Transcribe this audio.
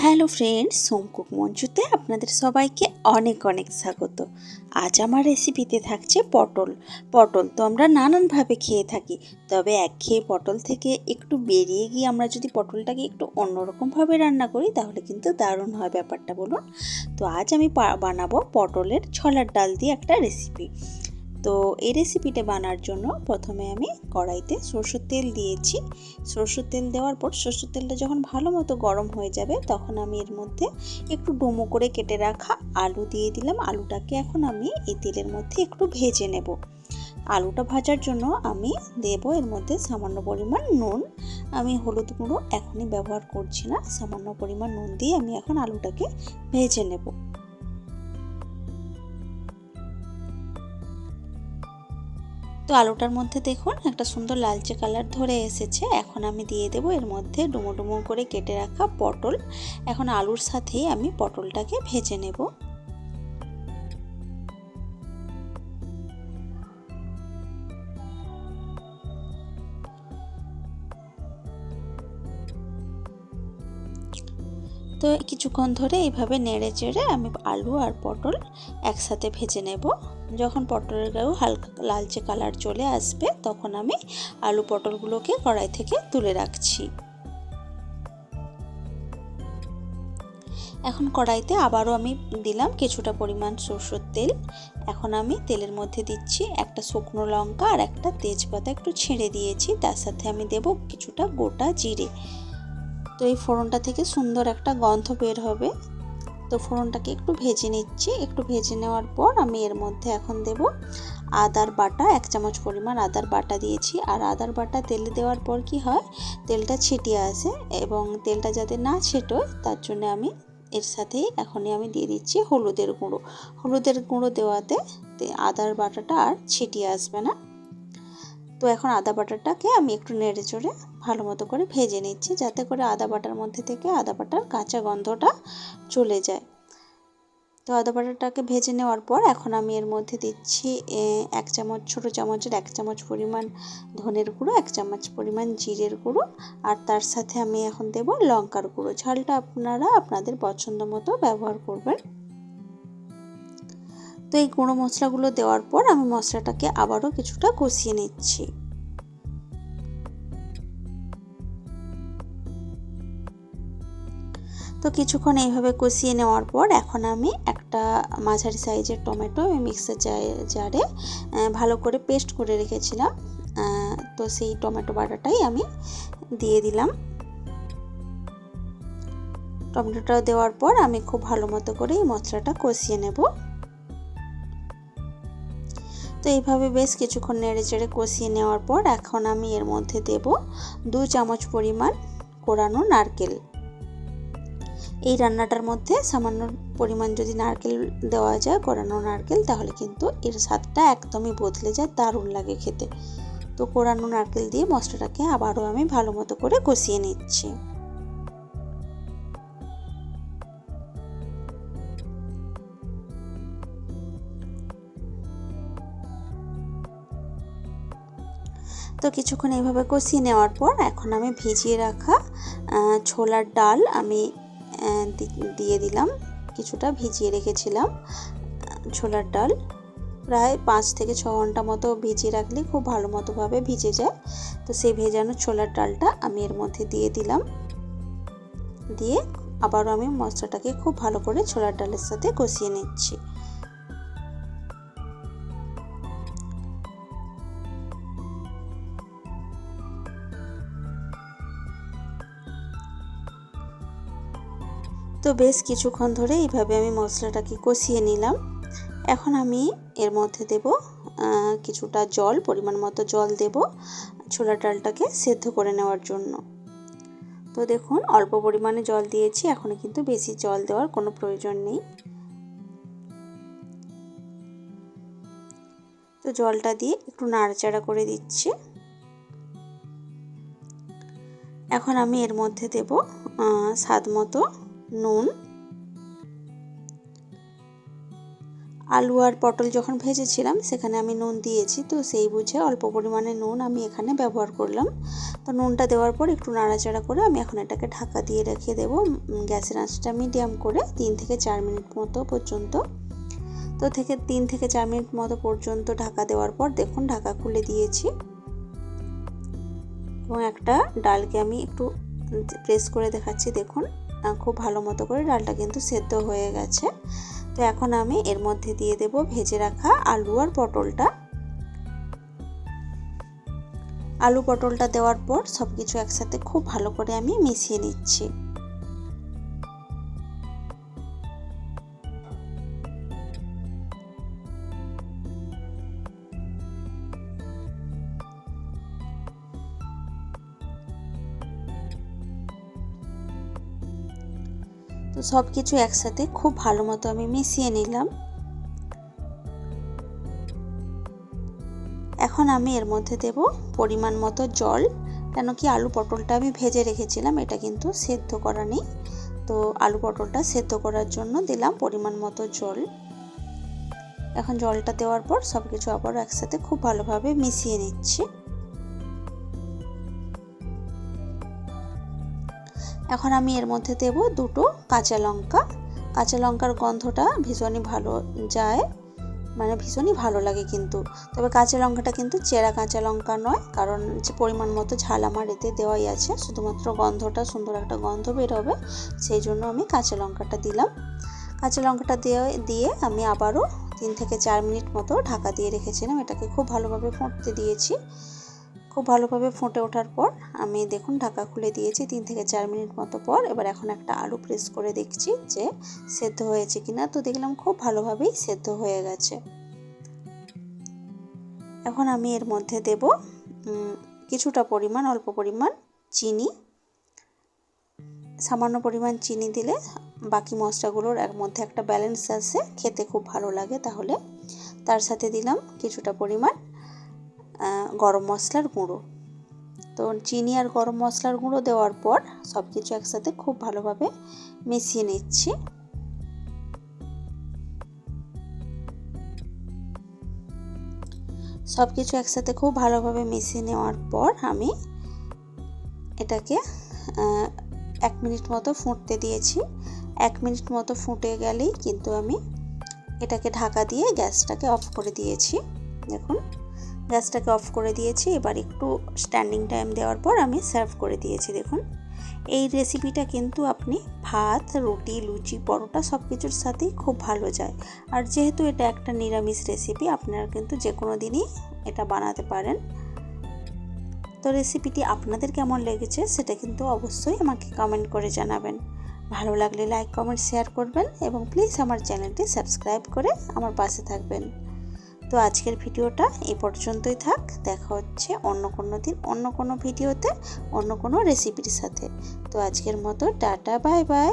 Hello friends, home cook মঞ্চুতে আপনাদের সবাইকে অনেক অনেক স্বাগত। আজ আমার রেসিপিতে থাকছে পটল। পটল তো আমরা নানানভাবে খেয়ে থাকি, তবে একঘেয়ে পটল থেকে একটু বেরিয়ে গিয়ে আমরা যদি পটলটাকে একটু অন্যরকমভাবে রান্না করি তাহলে কিন্তু দারুণ হয় ব্যাপারটা, বলুন। তো আজ আমি বানাবো পটলের ছোলার ডাল দিয়ে একটা রেসিপি। তো এই রেসিপিটা বানার জন্য প্রথমে আমি কড়াইতে সরষের তেল দিয়েছি। সরষের তেল দেওয়ার পর সরষের তেলটা যখন ভালো মতো গরম হয়ে যাবে তখন আমি এর মধ্যে একটু ডুমো করে কেটে রাখা আলু দিয়ে দিলাম। আলুটাকে এখন আমি এই তেলের মধ্যে একটু ভেজে নেব। আলুটা ভাজার জন্য আমি দেব এর মধ্যে সামান্য পরিমাণ নুন। আমি হলুদ গুঁড়ো এখনই ব্যবহার করছি না, সামান্য পরিমাণ নুন দিয়ে আমি এখন আলুটাকে ভেজে নেব। তো আলুটার মধ্যে দেখুন একটা সুন্দর লালচে কালার ধরে এসেছে। এখন আমি দিয়ে দেব এর মধ্যে ডুমো ডুমো করে কেটে রাখা পটল। এখন আলুর সাথেই আমি পটলটাকে ভেজে নেব। তো কিছুক্ষণ ধরে এইভাবে নেড়ে চেড়ে আমি আলু আর পটল একসাথে ভেজে নেব। যখন পটলের গায়েও হালকা লালচে কালার চলে আসবে তখন আমি আলু পটলগুলোকে কড়াই থেকে তুলে রাখছি। এখন কড়াইতে আবারও আমি দিলাম কিছুটা পরিমাণ সরষের তেল। এখন আমি তেলের মধ্যে দিচ্ছি একটা শুকনো লঙ্কা আর একটা তেজপাতা একটু ছেড়ে দিয়েছি, তার সাথে আমি দেব কিছুটা গোটা জিরে। তো এই ফোড়নটা থেকে সুন্দর একটা গন্ধ বের হবে। তো ফোড়নটাকে একটু ভেজে নিচ্ছি। একটু ভেজে নেওয়ার পর আমি এর মধ্যে এখন দেব আদার বাটা। 1 চামচ পরিমাণ আদার বাটা দিয়েছি। আর আদার বাটা তেলে দেওয়ার পর কি হয়, তেলটা ছিটিয়ে আসে, এবং তেলটা যাতে না ছেটোয় তার জন্য আমি এর সাথেই এখনই আমি দিয়ে দিচ্ছি হলুদের গুঁড়ো। হলুদের গুঁড়ো দেওয়াতে আদার বাটাটা আর ছিটিয়ে আসবে না। তো এখন আদা বাটাটাকে আমি একটু নেড়ে চড়ে ভালো মতো করে ভেজে নিচ্ছি, যাতে করে আদা বাটার মধ্যে থেকে আদা বাটার কাঁচা গন্ধটা চলে যায়। তো আদা বাটাটাকে ভেজে নেওয়ার পর এখন আমি এর মধ্যে দিচ্ছি 1 চামচ, ছোটো চামচের 1 চামচ পরিমাণ ধনের গুঁড়ো, 1 চামচ পরিমাণ জিরের গুঁড়ো, আর তার সাথে আমি এখন দেব লঙ্কার গুঁড়ো। ঝালটা আপনারা আপনাদের পছন্দ মতো ব্যবহার করবেন। তো এই গুঁড়ো মশলাগুলো দেওয়ার পর আমি মশলাটাকে আবারও কিছুটা কষিয়ে নিচ্ছি। তো কিছুক্ষণ এইভাবে কষিয়ে নেওয়ার পর এখন আমি একটা মাঝারি সাইজের টমেটো আমি মিক্সার জারে ভালো করে পেস্ট করে রেখেছিলাম। তো সেই টমেটো বাটাটাই আমি দিয়ে দিলাম। টমেটোটা দেওয়ার পর আমি খুব ভালো মতো করে এই মশলাটা কষিয়ে নেব। তো এইভাবে বেশ কিছুক্ষণ নেড়ে চেড়ে কষিয়ে নেওয়ার পর এখন আমি এর মধ্যে দেব 2 চামচ পরিমাণ কোরানো নারকেল। এই রান্নাটার মধ্যে সামান্য পরিমাণ যদি নারকেল দেওয়া যায়, কোরানো নারকেল, তাহলে কিন্তু এর স্বাদটা একদমই বদলে যায়, দারুণ লাগে খেতে। তো কোরানো নারকেল দিয়ে মশলাটাকে আবারও আমি ভালো মতো করে কষিয়ে নিচ্ছি। তো কিছুক্ষণ এইভাবে কষিয়ে নেওয়ার পর এখন আমি ভিজিয়ে রাখা ছোলার ডাল আমি দিয়ে দিলাম। কিছুটা ভিজিয়ে রেখেছিলাম ছোলার ডাল, প্রায় 5 থেকে 6 ঘন্টা মতো ভিজিয়ে রাখলে খুব ভালো মতোভাবে ভিজে যায়। তো সেই ভেজানো ছোলার ডালটা আমি এর মধ্যে দিয়ে দিলাম। দিয়ে আবারও আমি মশলাটাকে খুব ভালো করে ছোলার ডালের সাথে কষিয়ে নিচ্ছি। তো বেশ কিছুক্ষণ ধরে এইভাবে আমি মশলাটাকে কষিয়ে নিলাম। এখন আমি এর মধ্যে দেব কিছুটা জল, পরিমাণ মতো জল দেব ছোলার ডালটাকে সেদ্ধ করে নেওয়ার জন্য। তো দেখুন অল্প পরিমাণে জল দিয়েছি, এখন কিন্তু বেশি জল দেওয়ার কোনো প্রয়োজন নেই। তো জলটা দিয়ে একটু নাড়াচাড়া করে দিচ্ছি। এখন আমি এর মধ্যে দেব স্বাদ মতো নুন, আলু আর পটল যখন ভেজেছিলাম সেখানে আমি নুন দিয়েছি, তো সেই বুঝে অল্প পরিমাণে নুন আমি এখানে ব্যবহার করলাম। তো নুনটা দেওয়ার পর একটু নাড়াচাড়া করে আমি এখন এটাকে ঢাকা দিয়ে রেখে দেবো গ্যাসের আঁচটা মিডিয়াম করে 3 থেকে 4 মিনিট মতো পর্যন্ত। তো 3 থেকে 4 মিনিট মতো পর্যন্ত ঢাকা দেওয়ার পর দেখুন ঢাকা খুলে দিয়েছি এবং একটা ডালকে আমি একটু প্রেস করে দেখাচ্ছি। দেখুন খুব ভালো মতো করে ডালটা কিন্তু সেদ্ধ হয়ে গেছে। তো এখন আমি এর মধ্যে দিয়ে দেব ভেজে রাখা আলু আর পটলটা। আলু পটলটা দেওয়ার পর সব কিছু একসাথে খুব ভালো করে আমি মিশিয়ে নিচ্ছি। তো সব কিছু একসাথে খুব ভালো মতো আমি মিশিয়ে নিলাম। এখন আমি এর মধ্যে দেব পরিমাণ মতো জল, কেন কি আলু পটলটা আমি ভেজে রেখেছিলাম, এটা কিন্তু সেদ্ধ করা নেই। তো আলু পটলটা সেদ্ধ করার জন্য দিলাম পরিমাণ মতো জল। এখন জলটা দেওয়ার পর সব কিছু আবার একসাথে খুব ভালোভাবে মিশিয়ে নিচ্ছি। এখন আমি এর মধ্যে দেব দুটো কাঁচা লঙ্কা। কাঁচা লঙ্কার গন্ধটা ভীষণই ভালো যায়, মানে ভীষণই ভালো লাগে কিন্তু। তবে কাঁচা লঙ্কাটা কিন্তু চেরা কাঁচা লঙ্কা নয়, কারণ যে পরিমাণ মতো ঝাল আমার এতে দেওয়াই আছে, শুধুমাত্র গন্ধটা সুন্দর একটা গন্ধ বেরোবে, সেই জন্য আমি কাঁচা লঙ্কাটা দিলাম। কাঁচা লঙ্কাটা দিয়ে আমি আবারও 3 থেকে 4 মিনিট মতো ঢাকা দিয়ে রেখেছিলাম। এটাকে খুব ভালোভাবে ফুটতে দিয়েছি। খুব ভালোভাবে ফুটে ওঠার পর আমি দেখুন ঢাকা খুলে দিয়েছি 3 থেকে 4 মিনিট মতো পর। এবার এখন একটা আলু প্রেস করে দেখছি যে সেদ্ধ হয়েছে কিনা। তো দেখলাম খুব ভালোভাবেই সেদ্ধ হয়ে গেছে। এখন আমি এর মধ্যে দেব কিছুটা পরিমাণ, অল্প পরিমাণ চিনি। সামান্য পরিমাণ চিনি দিলে বাকি মশলাগুলোর এর মধ্যে একটা ব্যালেন্স আসে, খেতে খুব ভালো লাগে। তাহলে তার সাথে দিলাম কিছুটা পরিমাণ গরম মশলার গুঁড়ো। তো চিনি আর গরম মশলার গুঁড়ো দেওয়ার পর সব কিছু একসাথে খুব ভালোভাবে মিশিয়ে নিচ্ছি। সব কিছু একসাথে খুব ভালোভাবে মিশিয়ে নেওয়ার পর আমি এটাকে 1 মিনিট মতো ফুটতে দিয়েছি। 1 মিনিট মতো ফুটে গেলেই কিন্তু আমি এটাকে ঢাকা দিয়ে গ্যাসটাকে অফ করে দিয়েছি। দেখুন গ্যাসটাকে অফ করে দিয়েছি। এবার একটু স্ট্যান্ডিং টাইম দেওয়ার পর আমি সার্ভ করে দিয়েছি। দেখুন এই রেসিপিটা কিন্তু আপনি ভাত, রুটি, লুচি, পরোটা সব কিছুর সাথেই খুব ভালো যায়। আর যেহেতু এটা একটা নিরামিষ রেসিপি, আপনারা কিন্তু যে কোনো দিনই এটা বানাতে পারেন। তো রেসিপিটি আপনাদের কেমন লেগেছে সেটা কিন্তু অবশ্যই আমাকে কমেন্ট করে জানাবেন। ভালো লাগলে লাইক, কমেন্ট, শেয়ার করবেন এবং প্লিজ আমার চ্যানেলটি সাবস্ক্রাইব করে আমার পাশে থাকবেন। তো আজকের ভিডিওটা এই পর্যন্তই থাক। দেখা হচ্ছে অন্য কোনো দিন অন্য কোনো ভিডিওতে অন্য কোনো রেসিপির সাথে। তো আজকের মতো টাটা, বাই বাই।